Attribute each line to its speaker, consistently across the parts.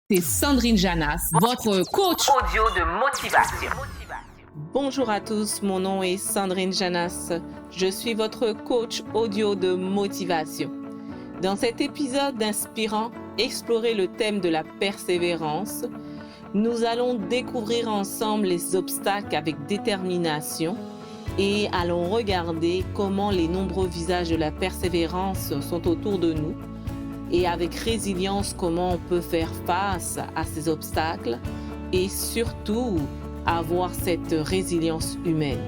Speaker 1: C'est Sandrine Janas, votre coach
Speaker 2: audio de motivation.
Speaker 3: Bonjour à tous, mon nom est Sandrine Janas. Je suis votre coach audio de motivation. Dans cet épisode inspirant, explorer le thème de la persévérance, nous allons découvrir ensemble les obstacles avec détermination et allons regarder comment les nombreux visages de la persévérance sont autour de nous et avec résilience comment on peut faire face à ces obstacles et surtout avoir cette résilience humaine.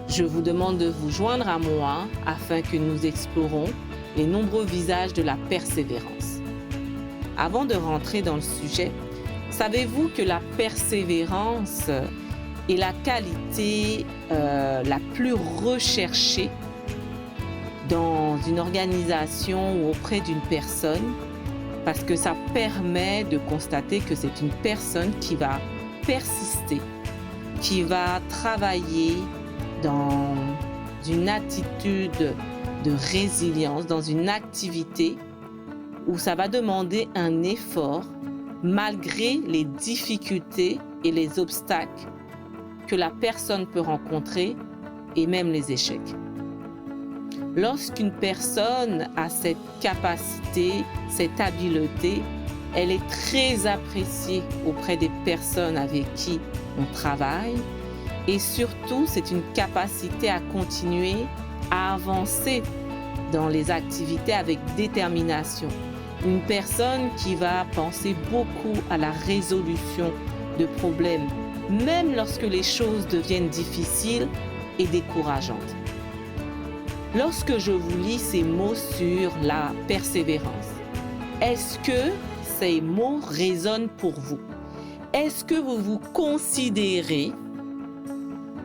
Speaker 3: Je vous demande de vous joindre à moi afin que nous explorons les nombreux visages de la persévérance. Avant de rentrer dans le sujet, savez-vous que la persévérance est la qualité la plus recherchée dans une organisation ou auprès d'une personne, parce que ça permet de constater que c'est une personne qui va persister, qui va travailler dans une attitude de résilience, dans une activité où ça va demander un effort malgré les difficultés et les obstacles que la personne peut rencontrer et même les échecs. Lorsqu'une personne a cette capacité, cette habileté, elle est très appréciée auprès des personnes avec qui on travaille et surtout, c'est une capacité à continuer à avancer dans les activités avec détermination. Une personne qui va penser beaucoup à la résolution de problèmes, même lorsque les choses deviennent difficiles et décourageantes. Lorsque je vous lis ces mots sur la persévérance, est-ce que ces mots résonnent pour vous? Est-ce que vous vous considérez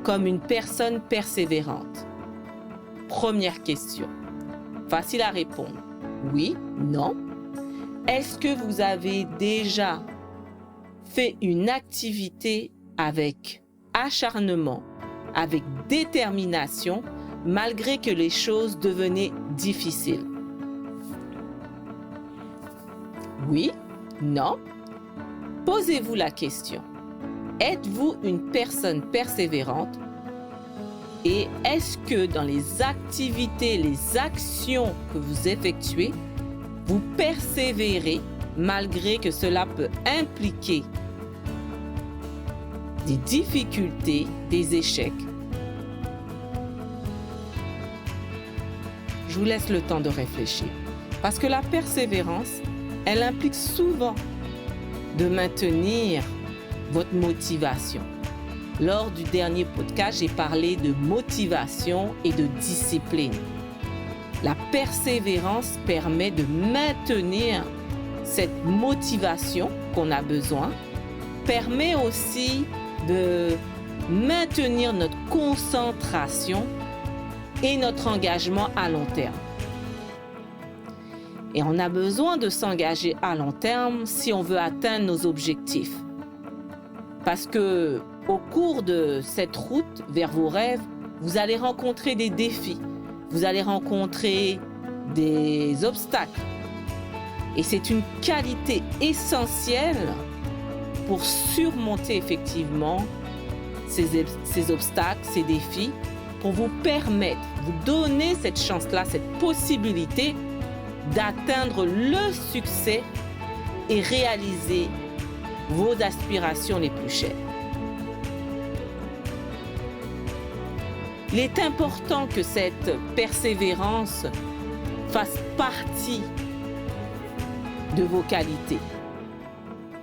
Speaker 3: comme une personne persévérante? Première question. Facile à répondre. Oui, non. Est-ce que vous avez déjà fait une activité avec acharnement, avec détermination, malgré que les choses devenaient difficiles? Oui, non. Posez-vous la question. Êtes-vous une personne persévérante? Et est-ce que dans les activités, les actions que vous effectuez, vous persévérez malgré que cela peut impliquer des difficultés, des échecs? Je vous laisse le temps de réfléchir. Parce que la persévérance, elle implique souvent de maintenir votre motivation. Lors du dernier podcast, j'ai parlé de motivation et de discipline. La persévérance permet de maintenir cette motivation qu'on a besoin, permet aussi de maintenir notre concentration et notre engagement à long terme. Et on a besoin de s'engager à long terme si on veut atteindre nos objectifs. Parce que au cours de cette route vers vos rêves, vous allez rencontrer des défis, vous allez rencontrer des obstacles. Et c'est une qualité essentielle pour surmonter effectivement ces obstacles, ces défis, pour vous permettre, vous donner cette chance-là, cette possibilité d'atteindre le succès et réaliser vos aspirations les plus chères. Il est important que cette persévérance fasse partie de vos qualités.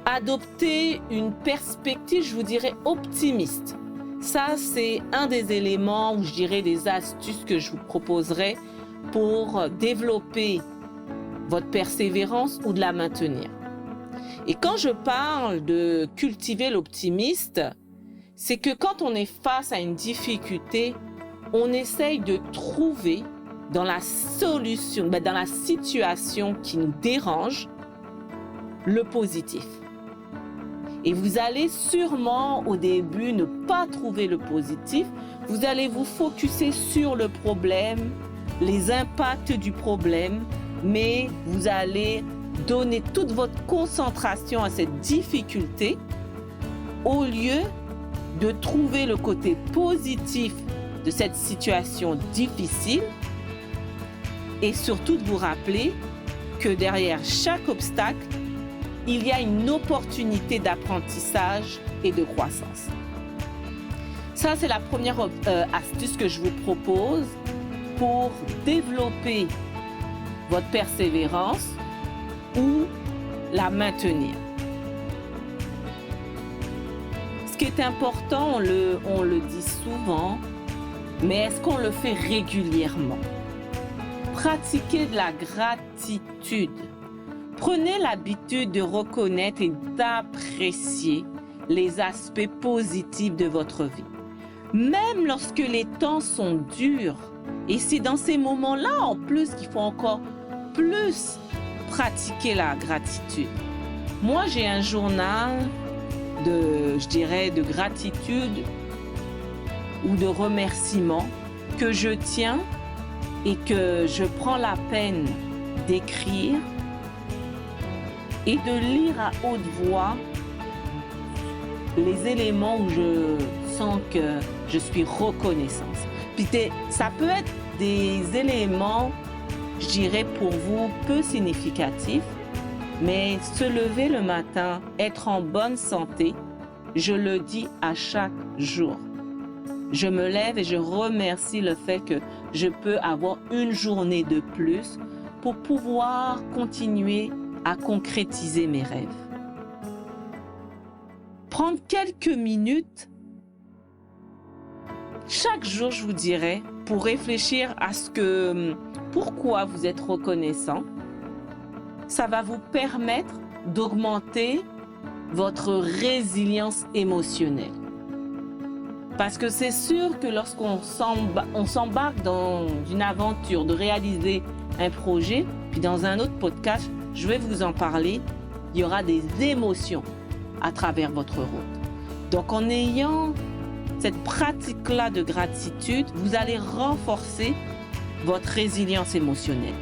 Speaker 3: Adoptez une perspective, je vous dirais, optimiste. Ça, c'est un des éléments, ou je dirais des astuces que je vous proposerai pour développer votre persévérance ou de la maintenir. Et quand je parle de cultiver l'optimiste, c'est que quand on est face à une difficulté, on essaye de trouver dans la solution, dans la situation qui nous dérange, le positif. Et vous allez sûrement au début ne pas trouver le positif, vous allez vous focuser sur le problème, les impacts du problème, mais vous allez donner toute votre concentration à cette difficulté au lieu de trouver le côté positif de cette situation difficile et surtout de vous rappeler que derrière chaque obstacle, il y a une opportunité d'apprentissage et de croissance. Ça, c'est la première astuce que je vous propose pour développer votre persévérance ou la maintenir. Ce qui est important, on le dit souvent, mais est-ce qu'on le fait régulièrement? Pratiquez de la gratitude. Prenez l'habitude de reconnaître et d'apprécier les aspects positifs de votre vie. Même lorsque les temps sont durs, et c'est dans ces moments-là en plus qu'il faut encore plus pratiquer la gratitude. Moi, j'ai un journal de gratitude ou de remerciement que je tiens et que je prends la peine d'écrire et de lire à haute voix les éléments où je sens que je suis reconnaissante. Puis ça peut être des éléments, je dirais pour vous, peu significatifs, mais se lever le matin, être en bonne santé, je le dis à chaque jour. Je me lève et je remercie le fait que je peux avoir une journée de plus pour pouvoir continuer à concrétiser mes rêves. Prendre quelques minutes chaque jour, je vous dirais, pour réfléchir à pourquoi vous êtes reconnaissant. Ça va vous permettre d'augmenter votre résilience émotionnelle. Parce que c'est sûr que lorsqu'on s'embarque dans une aventure de réaliser un projet, puis dans un autre podcast, je vais vous en parler, il y aura des émotions à travers votre route. Donc en ayant cette pratique-là de gratitude, vous allez renforcer votre résilience émotionnelle.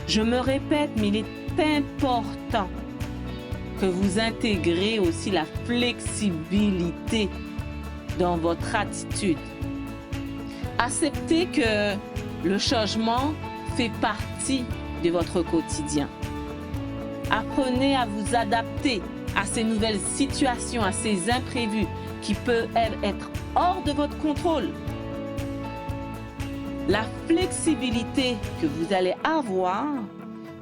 Speaker 3: Je me répète, mais il est important que vous intégrez aussi la flexibilité dans votre attitude. Acceptez que le changement fait partie de votre quotidien. Apprenez à vous adapter à ces nouvelles situations, à ces imprévus qui peuvent être hors de votre contrôle. La flexibilité que vous allez avoir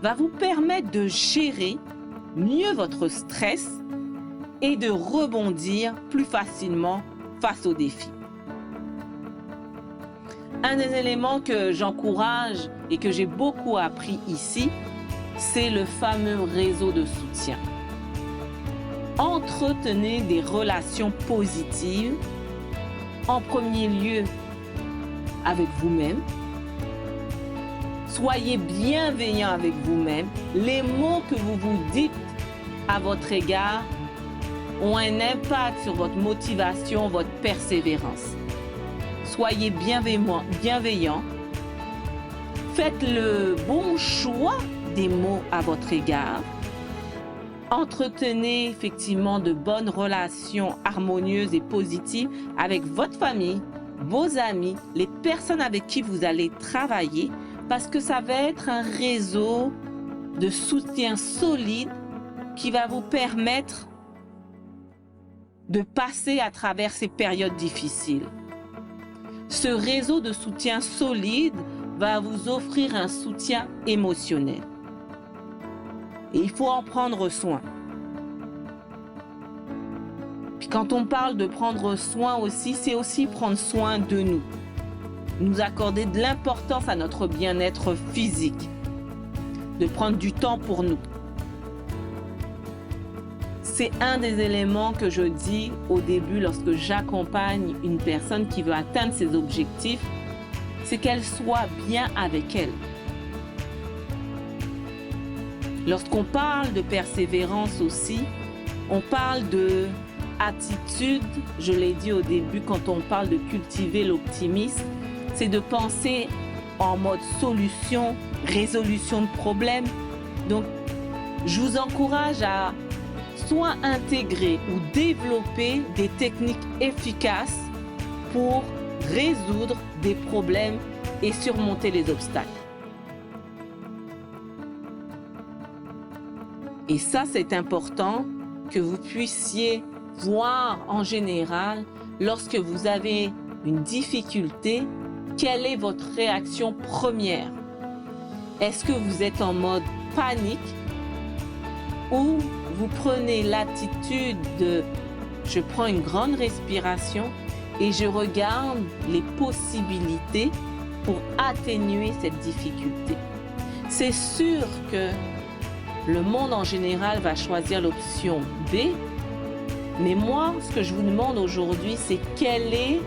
Speaker 3: va vous permettre de gérer mieux votre stress et de rebondir plus facilement face aux défis. Un des éléments que j'encourage et que j'ai beaucoup appris ici, c'est le fameux réseau de soutien. Entretenez des relations positives, en premier lieu avec vous-même. Soyez bienveillant avec vous-même. Les mots que vous vous dites à votre égard ont un impact sur votre motivation, votre persévérance. Soyez bienveillant. Faites le bon choix des mots à votre égard. Entretenez effectivement de bonnes relations harmonieuses et positives avec votre famille, vos amis, les personnes avec qui vous allez travailler, parce que ça va être un réseau de soutien solide qui va vous permettre de passer à travers ces périodes difficiles. Ce réseau de soutien solide va vous offrir un soutien émotionnel. Et il faut en prendre soin. Puis quand on parle de prendre soin aussi, c'est aussi prendre soin de nous. Nous accorder de l'importance à notre bien-être physique. De prendre du temps pour nous. C'est un des éléments que je dis au début lorsque j'accompagne une personne qui veut atteindre ses objectifs, c'est qu'elle soit bien avec elle. Lorsqu'on parle de persévérance aussi, on parle de attitude, je l'ai dit au début, quand on parle de cultiver l'optimisme, c'est de penser en mode solution, résolution de problèmes. Donc, je vous encourage à soit intégrer ou développer des techniques efficaces pour résoudre des problèmes et surmonter les obstacles. Et ça, c'est important que vous puissiez voir en général, lorsque vous avez une difficulté, quelle est votre réaction première? Est-ce que vous êtes en mode panique ou vous prenez l'attitude de « je prends une grande respiration et je regarde les possibilités pour atténuer cette difficulté ». C'est sûr que le monde en général va choisir l'option B, mais moi, ce que je vous demande aujourd'hui, c'est quelle est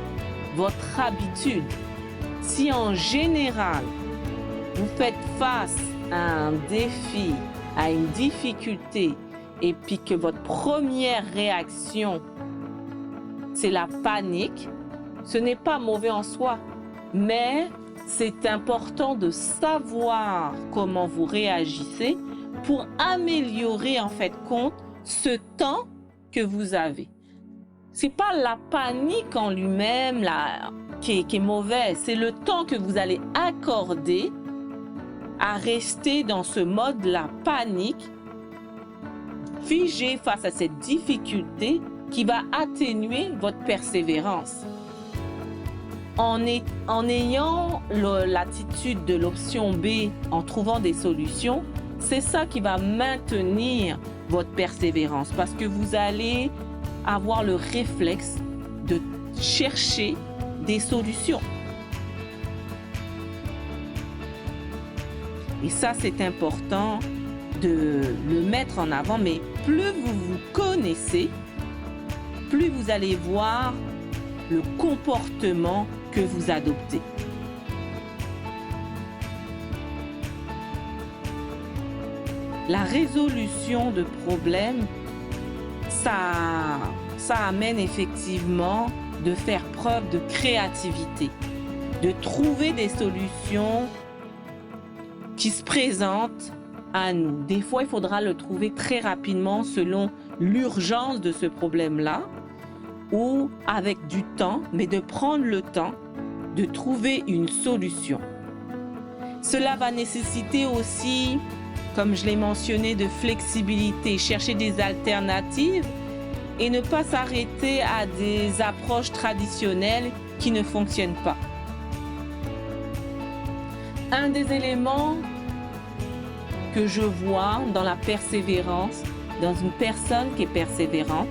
Speaker 3: votre habitude. Si en général, vous faites face à un défi, à une difficulté, et puis que votre première réaction, c'est la panique, ce n'est pas mauvais en soi, mais c'est important de savoir comment vous réagissez pour améliorer en fait ce temps que vous avez. C'est pas la panique en lui-même qui est mauvaise, c'est le temps que vous allez accorder à rester dans ce mode la panique, figé face à cette difficulté qui va atténuer votre persévérance. En ayant l'attitude de l'option B, en trouvant des solutions, c'est ça qui va maintenir votre persévérance parce que vous allez avoir le réflexe de chercher des solutions. Et ça, c'est important de le mettre en avant, mais plus vous vous connaissez, plus vous allez voir le comportement que vous adoptez. La résolution de problèmes, ça amène effectivement de faire preuve de créativité, de trouver des solutions qui se présentent à nous. Des fois, il faudra le trouver très rapidement selon l'urgence de ce problème-là ou avec du temps, mais de prendre le temps de trouver une solution. Cela va nécessiter aussi, comme je l'ai mentionné, de flexibilité, chercher des alternatives et ne pas s'arrêter à des approches traditionnelles qui ne fonctionnent pas. Un des éléments que je vois dans la persévérance, dans une personne qui est persévérante,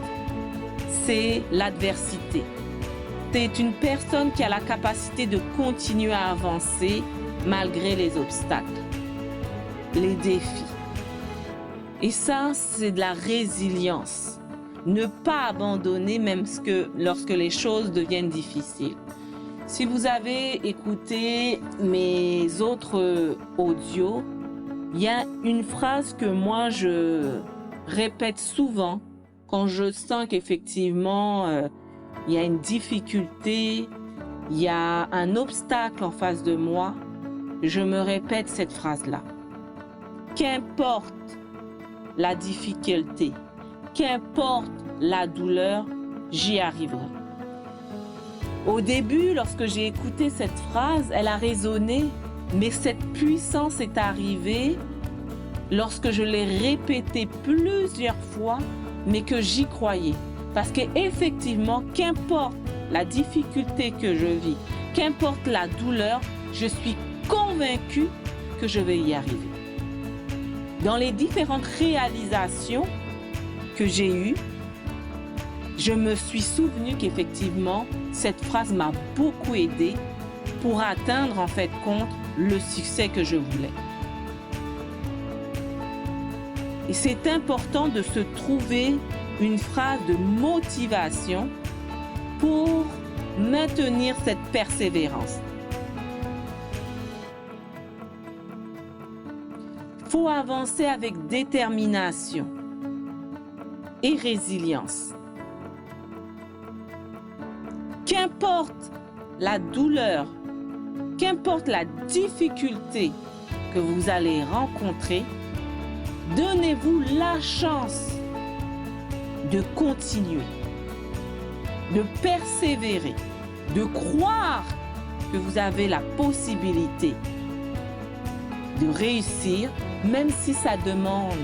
Speaker 3: c'est l'adversité. C'est une personne qui a la capacité de continuer à avancer malgré les obstacles, les défis. Et ça, c'est de la résilience. Ne pas abandonner même lorsque les choses deviennent difficiles. Si vous avez écouté mes autres audios, il y a une phrase que moi je répète souvent quand je sens qu'effectivement il y a une difficulté, il y a un obstacle en face de moi. Je me répète cette phrase-là. Qu'importe la difficulté, qu'importe la douleur, j'y arriverai. Au début, lorsque j'ai écouté cette phrase, elle a résonné, mais cette puissance est arrivée lorsque je l'ai répétée plusieurs fois, mais que j'y croyais. Parce qu'effectivement, qu'importe la difficulté que je vis, qu'importe la douleur, je suis convaincue que je vais y arriver. Dans les différentes réalisations que j'ai eues, je me suis souvenu qu'effectivement, cette phrase m'a beaucoup aidée pour atteindre en fait le succès que je voulais. Et c'est important de se trouver une phrase de motivation pour maintenir cette persévérance. Il faut avancer avec détermination et résilience. Qu'importe la douleur, qu'importe la difficulté que vous allez rencontrer, Donnez-vous la chance de continuer, de persévérer, de croire que vous avez la possibilité de réussir, même si ça demande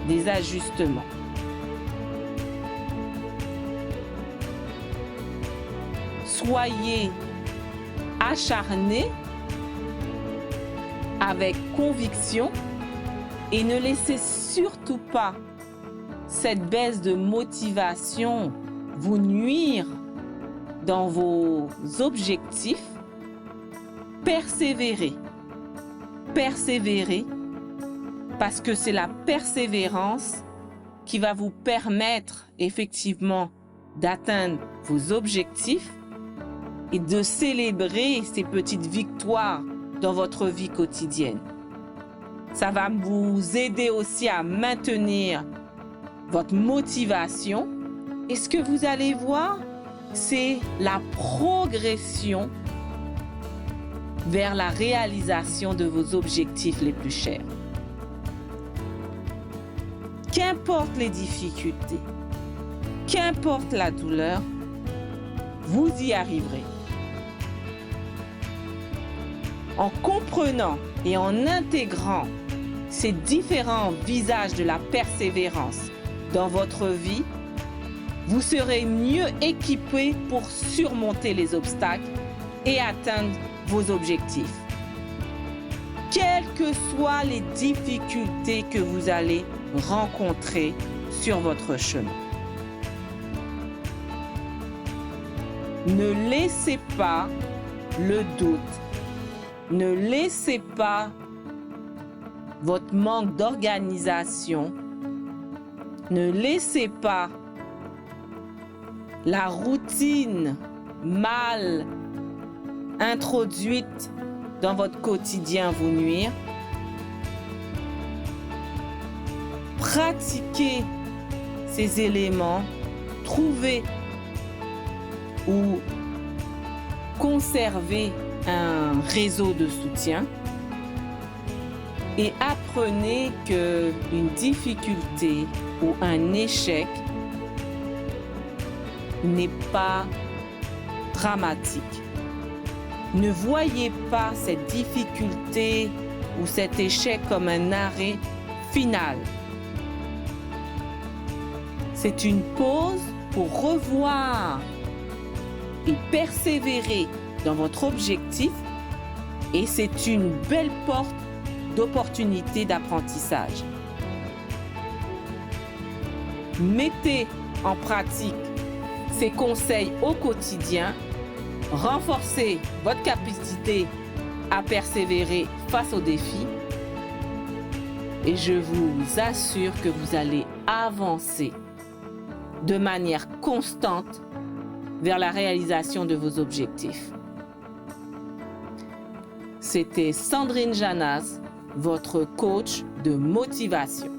Speaker 3: des ajustements. Soyez acharnés avec conviction et ne laissez surtout pas cette baisse de motivation vous nuire dans vos objectifs. Persévérez. Persévérez parce que c'est la persévérance qui va vous permettre effectivement d'atteindre vos objectifs et de célébrer ces petites victoires dans votre vie quotidienne. Ça va vous aider aussi à maintenir votre motivation. Et ce que vous allez voir, c'est la progression vers la réalisation de vos objectifs les plus chers. Qu'importe les difficultés, qu'importe la douleur, vous y arriverez. En comprenant et en intégrant ces différents visages de la persévérance dans votre vie, vous serez mieux équipé pour surmonter les obstacles et atteindre vos objectifs. Quelles que soient les difficultés que vous allez rencontrer sur votre chemin. Ne laissez pas le doute, ne laissez pas votre manque d'organisation, ne laissez pas la routine mal introduite dans votre quotidien vous nuire. Pratiquez ces éléments, trouvez ou conservez un réseau de soutien et apprenez qu'une difficulté ou un échec n'est pas dramatique. Ne voyez pas cette difficulté ou cet échec comme un arrêt final. C'est une pause pour revoir et persévérer dans votre objectif et c'est une belle porte d'opportunité d'apprentissage. Mettez en pratique ces conseils au quotidien, renforcez votre capacité à persévérer face aux défis et je vous assure que vous allez avancer de manière constante vers la réalisation de vos objectifs. C'était Sandrine Janas, votre coach de motivation.